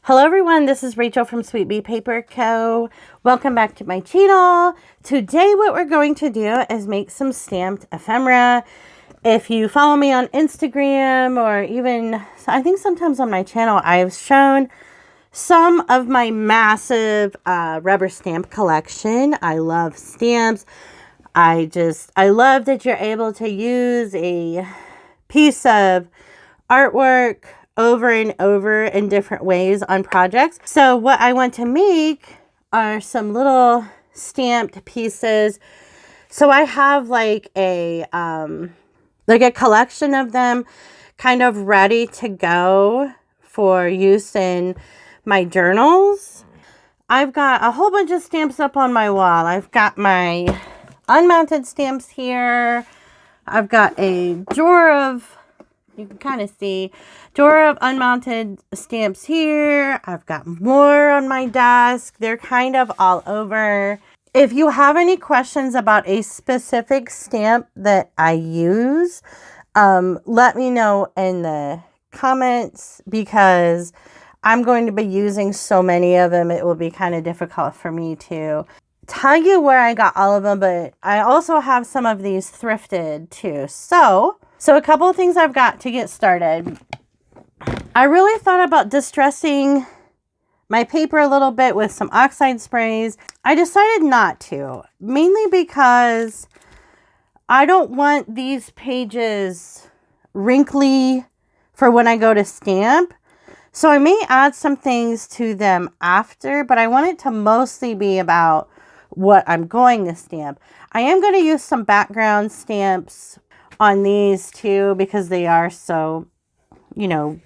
Hello everyone, this is Rachel from Sweet Bee Paper Co. Welcome back to my channel. Today what we're going to do is make some stamped ephemera. If you follow me on Instagram or even, I think sometimes on my channel, I've shown some of my massive rubber stamp collection. I love stamps. I love that you're able to use a piece of artwork over and over in different ways on projects. So what I want to make are some little stamped pieces. So I have like a collection of them kind of ready to go for use in my journals. I've got a whole bunch of stamps up on my wall. I've got my unmounted stamps here. I've got a drawer of, you can kind of see, drawer of unmounted stamps here. I've got more on my desk. They're kind of all over. If you have any questions about a specific stamp that I use, let me know in the comments because I'm going to be using so many of them. It will be kind of difficult for me to tell you where I got all of them, but I also have some of these thrifted too. So a couple of things I've got to get started. I really thought about distressing my paper a little bit with some oxide sprays. I decided not to, mainly because I don't want these pages wrinkly for when I go to stamp. So I may add some things to them after, but I want it to mostly be about what I'm going to stamp. I am going to use some background stamps on these too because they are so,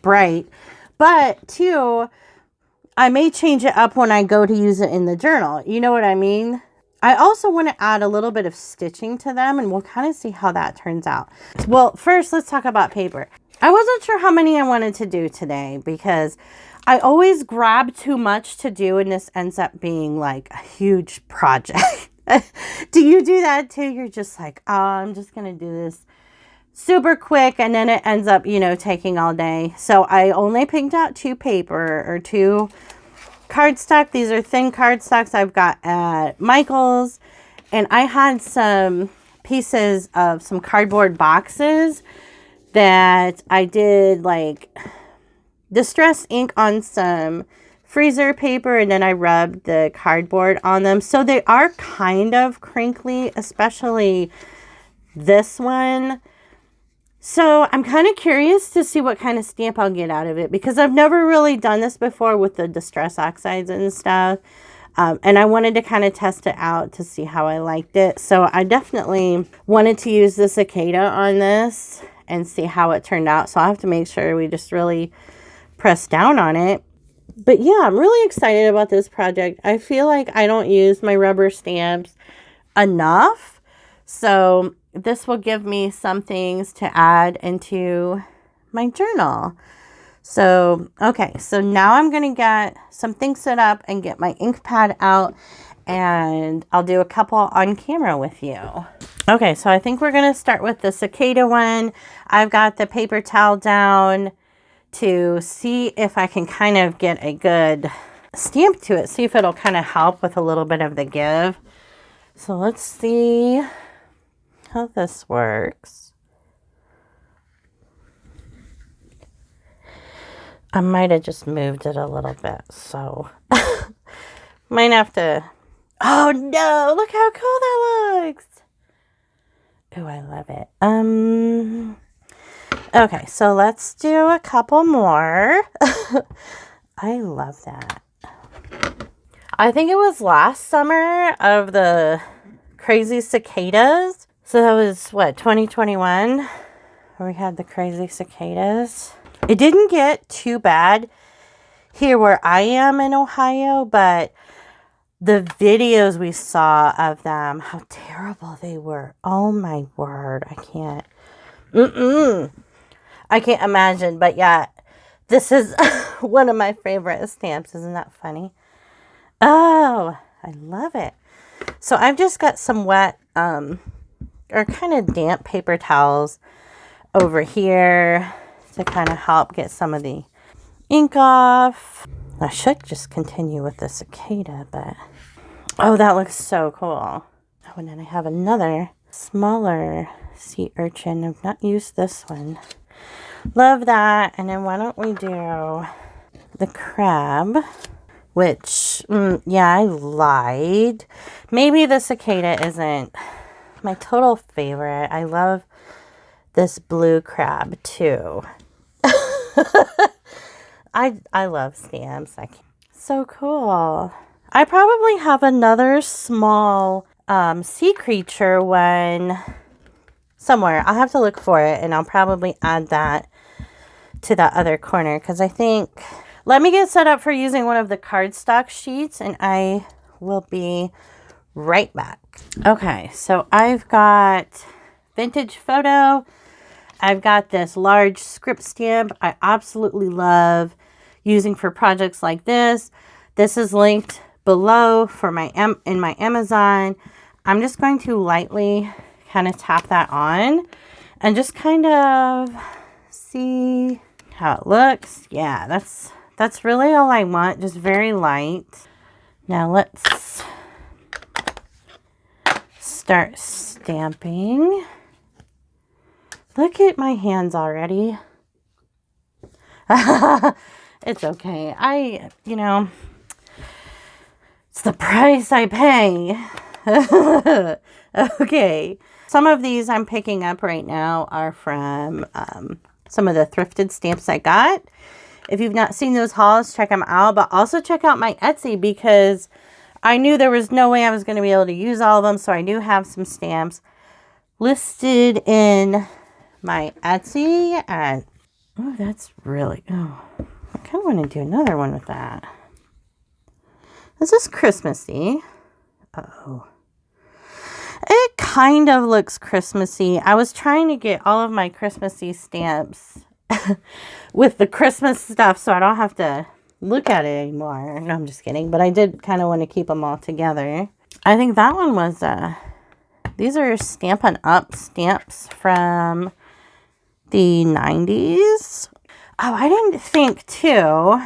bright. But too, I may change it up when I go to use it in the journal. You know what I mean? I also want to add a little bit of stitching to them and we'll kind of see how that turns out. Well, first let's talk about paper. I wasn't sure how many I wanted to do today because I always grab too much to do and this ends up being like a huge project. Do you do that too? You're just like, oh, I'm just going to do this super quick and then it ends up, taking all day. So I only picked out two cardstock. These are thin cardstocks I've got at Michael's. And I had some pieces of some cardboard boxes that I did like distress ink on some freezer paper and then I rubbed the cardboard on them. So they are kind of crinkly, especially this one. So I'm kind of curious to see what kind of stamp I'll get out of it because I've never really done this before with the distress oxides and stuff. And I wanted to kind of test it out to see how I liked it. So I definitely wanted to use the cicada on this and see how it turned out. So I'll have to make sure we just really press down on it. But yeah, I'm really excited about this project. I feel like I don't use my rubber stamps enough. So this will give me some things to add into my journal. So, okay, so now I'm going to get some things set up and get my ink pad out and I'll do a couple on camera with you. Okay, so I think we're going to start with the cicada one. I've got the paper towel down to see if I can kind of get a good stamp to it. See if it'll kind of help with a little bit of the give. So let's see how this works. I might have just moved it a little bit, so might have to. Oh no, look how cool that looks. Oh, I love it. Okay, so let's do a couple more. I love that. I think it was last summer of the crazy cicadas. So that was, what, 2021? Where we had the crazy cicadas. It didn't get too bad here where I am in Ohio, but the videos we saw of them, how terrible they were. Oh my word, I can't. I can't imagine, but yeah, this is one of my favorite stamps. Isn't that funny? Oh, I love it. So I've just got some wet, or kind of damp paper towels over here to kind of help get some of the ink off. I should just continue with the cicada, but oh, that looks so cool. Oh, and then I have another smaller sea urchin. I've not used this one. Love that. And then why don't we do the crab, which, yeah, I lied. Maybe the cicada isn't my total favorite. I love this blue crab too. I love stamps. So cool. I probably have another small sea creature one somewhere. I'll have to look for it, and I'll probably add that to that other corner, because I think, let me get set up for using one of the cardstock sheets, and I will be right back. Okay, so I've got vintage photo. I've got this large script stamp I absolutely love using for projects like this. This is linked below for in my Amazon. I'm just going to lightly kind of tap that on and just kind of see how it looks. Yeah, that's really all I want, just very light. Now let's start stamping. Look at my hands already. It's okay. It's the price I pay. Okay. Some of these I'm picking up right now are from some of the thrifted stamps I got. If you've not seen those hauls, check them out. But also check out my Etsy, because I knew there was no way I was going to be able to use all of them. So I do have some stamps listed in my Etsy at, oh, that's really, oh, I kind of want to do another one with that. This is Christmassy. Uh-oh. It kind of looks Christmassy. I was trying to get all of my Christmassy stamps with the Christmas stuff so I don't have to look at it anymore. No, I'm just kidding. But I did kind of want to keep them all together. I think that one was, these are Stampin' Up stamps from the 90s. Oh, I didn't think, too,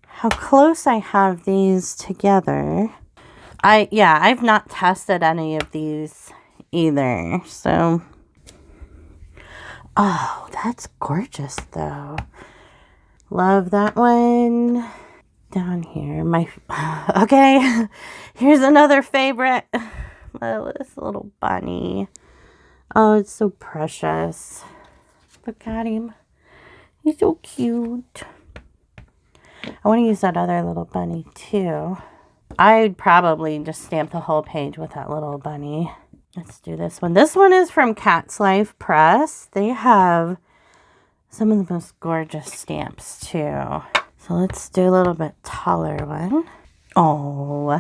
how close I have these together. I've not tested any of these either, so. Oh, that's gorgeous, though. Love that one. Down here, okay, here's another favorite. This little bunny. Oh, it's so precious. Look at him. He's so cute. I want to use that other little bunny, too. I'd probably just stamp the whole page with that little bunny. Let's do this one. This one is from Cat's Life Press. They have some of the most gorgeous stamps, too. So let's do a little bit taller one. Oh,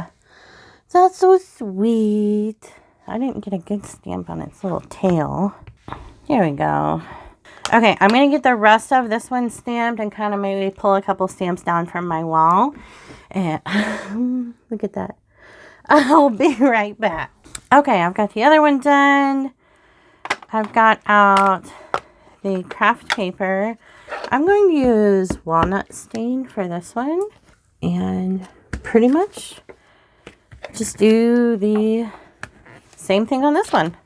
that's so sweet. I didn't get a good stamp on its little tail. Here we go. Okay, I'm going to get the rest of this one stamped and kind of maybe pull a couple stamps down from my wall. And look at that. I'll be right back. Okay, I've got the other one done. I've got out the craft paper. I'm going to use walnut stain for this one. And pretty much just do the same thing on this one.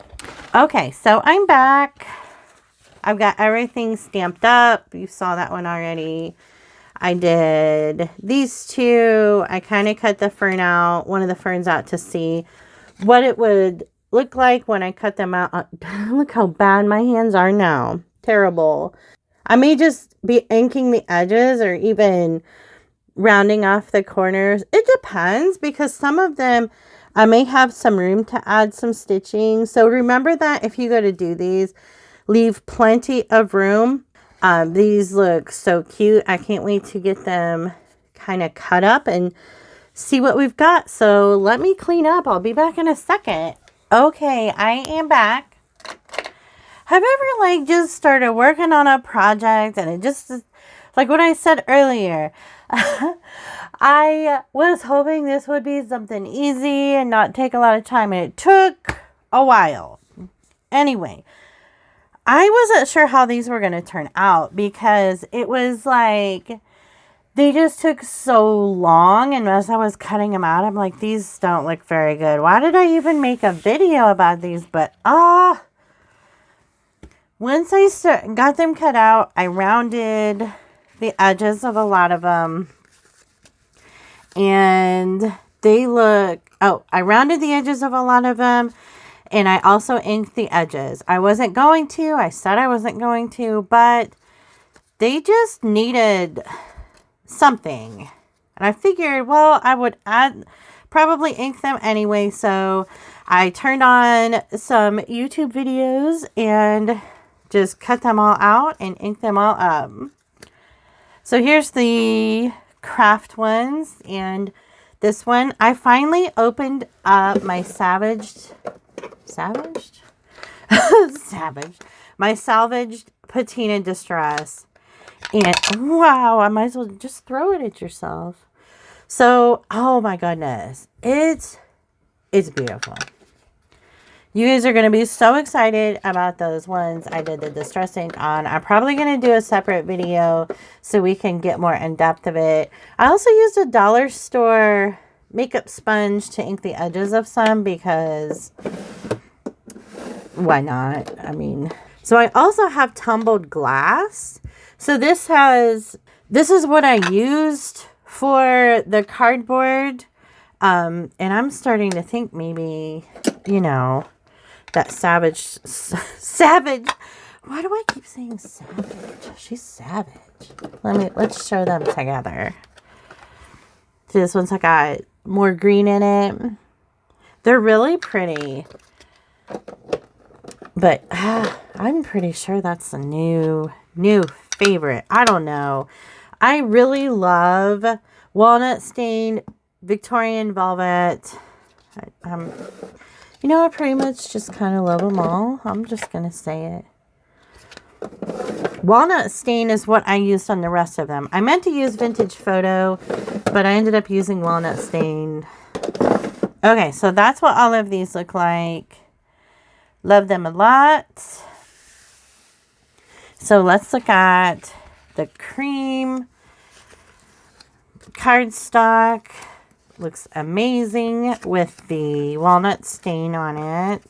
Okay, so I'm back. I've got everything stamped up. You saw that one already. I did these two. I kind of cut the fern out, one of the ferns out, to see what it would look like when I cut them out. Look how bad my hands are now. Terrible. I may just be inking the edges or even rounding off the corners. It depends, because some of them I may have some room to add some stitching. So remember that if you go to do these, leave plenty of room. These look so cute. I can't wait to get them kind of cut up and see what we've got. So let me clean up. I'll be back in a second. Okay, I am back. Have you ever just started working on a project and it just, like what I said earlier, I was hoping this would be something easy and not take a lot of time, and it took a while. Anyway, I wasn't sure how these were going to turn out, because it was like They just took so long, and as I was cutting them out, I'm like, these don't look very good. Why did I even make a video about these? But, once I got them cut out, I rounded the edges of a lot of them. And they look, I rounded the edges of a lot of them. And I also inked the edges. I wasn't going to. I said I wasn't going to. But they just needed something. And I figured, well, I would probably ink them anyway. So I turned on some YouTube videos and just cut them all out and ink them all up. So here's the craft ones. And this one, I finally opened up my my salvaged patina distress. And wow, I might as well just throw it at yourself. So, oh my goodness, it's beautiful. You guys are going to be so excited about those ones I did the distress ink on. I'm probably going to do a separate video so we can get more in depth of it. I also used a dollar store makeup sponge to ink the edges of some because why not? I mean, so I also have tumbled glass. So this is what I used for the cardboard. And I'm starting to think maybe, you know, that savage. Why do I keep saying savage? She's savage. Let's show them together. See, this one's got more green in it. They're really pretty. But I'm pretty sure that's a new favorite. I don't know. I really love walnut stained Victorian velvet. You know, I pretty much just kind of love them all. I'm just going to say it. Walnut stain is what I used on the rest of them. I meant to use vintage photo, but I ended up using walnut stain. Okay, so that's what all of these look like. Love them a lot. So let's look at the cream cardstock. Looks amazing with the walnut stain on it.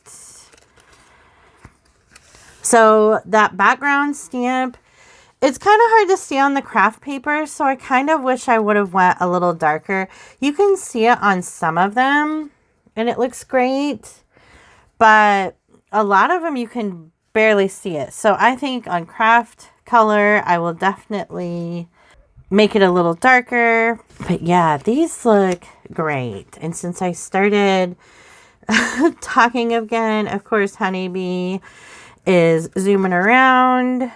So that background stamp, it's kind of hard to see on the craft paper, so I kind of wish I would have went a little darker. You can see it on some of them, and it looks great, but a lot of them you can barely see it. So I think on craft color, I will definitely make it a little darker. But yeah, these look great. And since I started talking again, of course, Honeybee is zooming around.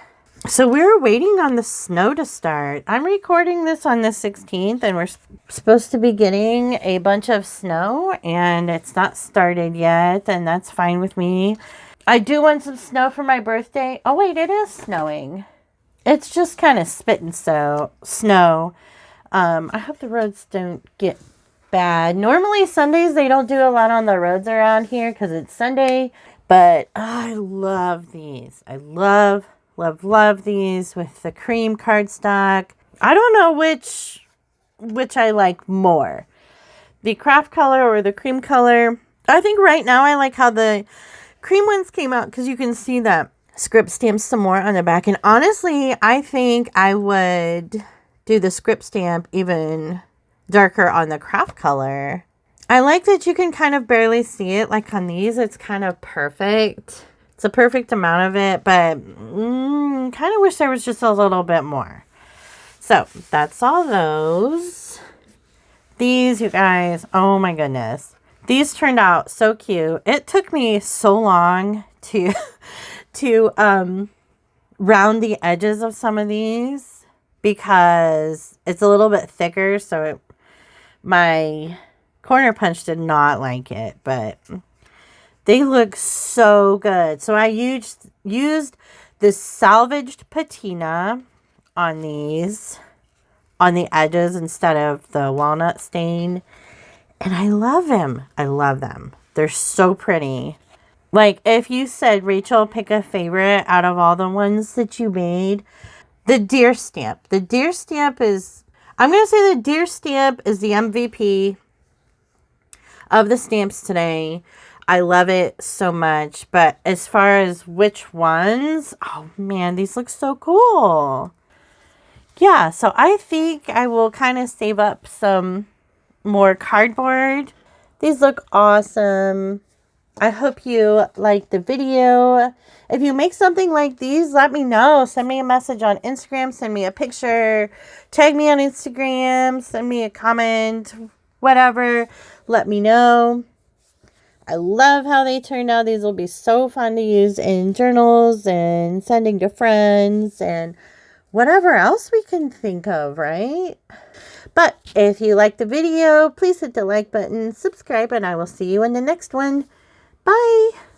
So we're waiting on the snow to start. I'm recording this on the 16th, and we're supposed to be getting a bunch of snow, and it's not started yet, and that's fine with me. I do want some snow for my birthday. Oh wait, it is snowing. It's just kind of spitting snow. I hope the roads don't get bad. Normally Sundays they don't do a lot on the roads around here because it's Sunday. But I love these. I love these with the cream cardstock. I don't know which I like more. The craft color or the cream color. I think right now I like how the cream ones came out because you can see that script stamp some more on the back. And honestly, I think I would do the script stamp even darker on the craft color. I like that you can kind of barely see it. Like on these, it's kind of perfect. It's a perfect amount of it, but kind of wish there was just a little bit more. So that's all those. These, you guys, oh my goodness. These turned out so cute. It took me so long to round the edges of some of these because it's a little bit thicker. So my corner punch did not like it, but they look so good. So I used this salvaged patina on these, on the edges instead of the walnut stain. And I love them. I love them. They're so pretty. Like if you said, Rachel, pick a favorite out of all the ones that you made, the deer stamp. The deer stamp is, I'm going to say the deer stamp is the MVP of the stamps today. I love it so much. But as far as which ones, oh man, these look so cool. Yeah, so I think I will kind of save up some more cardboard. These look awesome. I hope you like the video. If you make something like these, let me know. Send me a message on Instagram. Send me a picture. Tag me on Instagram. Send me a comment. Whatever. Let me know. I love how they turned out. These will be so fun to use in journals and sending to friends and whatever else we can think of, right? But if you like the video, please hit the like button, subscribe, and I will see you in the next one. Bye!